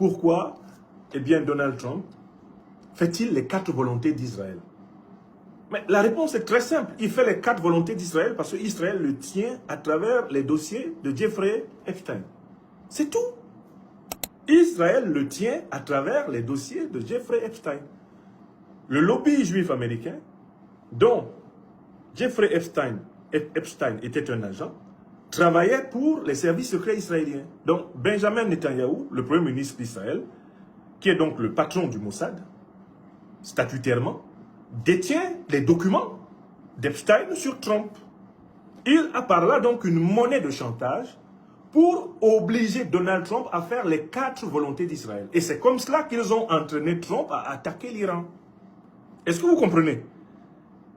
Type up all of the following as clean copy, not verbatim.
pourquoi, eh bien, Donald Trump fait-il les 4 volontés d'Israël? Mais la réponse est très simple. Il fait les 4 volontés d'Israël parce qu'Israël le tient à travers les dossiers de Jeffrey Epstein. C'est tout. Israël le tient à travers les dossiers de Jeffrey Epstein. Le lobby juif américain, dont Jeffrey Epstein était un agent, travaillait pour les services secrets israéliens. Donc Benjamin Netanyahou, le premier ministre d'Israël, qui est donc le patron du Mossad, statutairement, détient les documents d'Epstein sur Trump. Il a par là donc une monnaie de chantage pour obliger Donald Trump à faire les 4 volontés d'Israël. Et c'est comme cela qu'ils ont entraîné Trump à attaquer l'Iran. Est-ce que vous comprenez?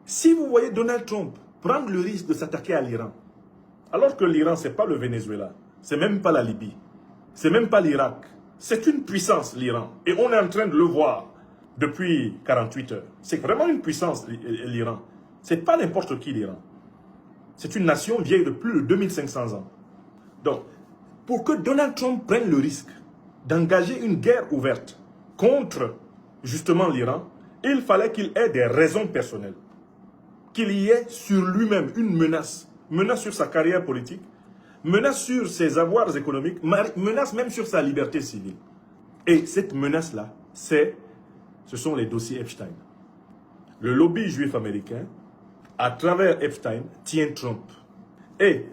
Si vous voyez Donald Trump prendre le risque de s'attaquer à l'Iran, alors que l'Iran, ce n'est pas le Venezuela, ce n'est même pas la Libye, ce n'est même pas l'Irak, c'est une puissance, l'Iran. Et on est en train de le voir depuis 48 heures. C'est vraiment une puissance, l'Iran. Ce n'est pas n'importe qui, l'Iran. C'est une nation vieille de plus de 2500 ans. Donc, pour que Donald Trump prenne le risque d'engager une guerre ouverte contre, justement, l'Iran, il fallait qu'il ait des raisons personnelles. Qu'il y ait sur lui-même une menace. Menace sur sa carrière politique, menace sur ses avoirs économiques, menace même sur sa liberté civile. Et cette menace-là, ce sont les dossiers Epstein. Le lobby juif américain, à travers Epstein, tient Trump. Et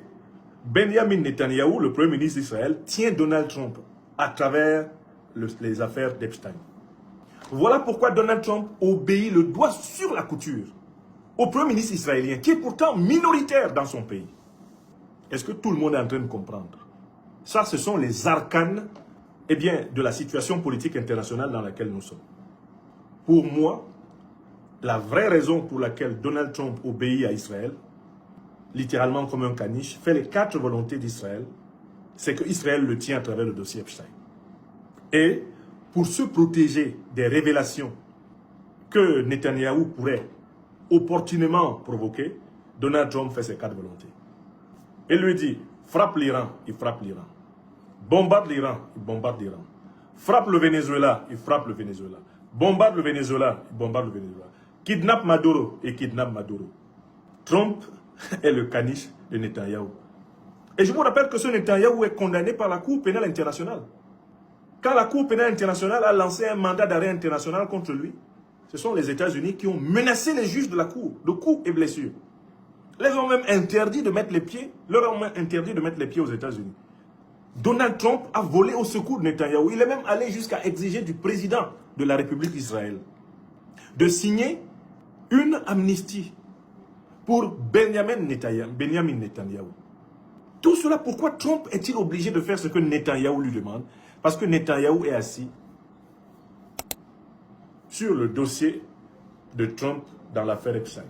Benjamin Netanyahou, le premier ministre d'Israël, tient Donald Trump à travers les affaires d'Epstein. Voilà pourquoi Donald Trump obéit le doigt sur la couture au premier ministre israélien, qui est pourtant minoritaire dans son pays. Est-ce que tout le monde est en train de comprendre? Ça, ce sont les arcanes, eh bien, de la situation politique internationale dans laquelle nous sommes. Pour moi, la vraie raison pour laquelle Donald Trump obéit à Israël, littéralement comme un caniche, fait les 4 volontés d'Israël, c'est qu'Israël le tient à travers le dossier Epstein. Et pour se protéger des révélations que Netanyahou pourrait opportunément provoquer, Donald Trump fait ses 4 volontés. Il lui dit, frappe l'Iran, il frappe l'Iran. Bombarde l'Iran, il bombarde l'Iran. Frappe le Venezuela, il frappe le Venezuela. Bombarde le Venezuela, il bombarde le Venezuela. Kidnappe Maduro, et kidnappe Maduro. Trump est le caniche de Netanyahou. Et je vous rappelle que ce Netanyahou est condamné par la Cour pénale internationale. Quand la Cour pénale internationale a lancé un mandat d'arrêt international contre lui, ce sont les États-Unis qui ont menacé les juges de la Cour de coups et blessures. Les ont même interdit de mettre les pieds, leur ont même interdit de mettre les pieds aux États-Unis. Donald Trump a volé au secours de Netanyahou. Il est même allé jusqu'à exiger du président de la République d'Israël de signer une amnistie pour Benjamin Netanyahou. Tout cela, pourquoi Trump est-il obligé de faire ce que Netanyahou lui demande? Parce que Netanyahou est assis sur le dossier de Trump dans l'affaire Epstein.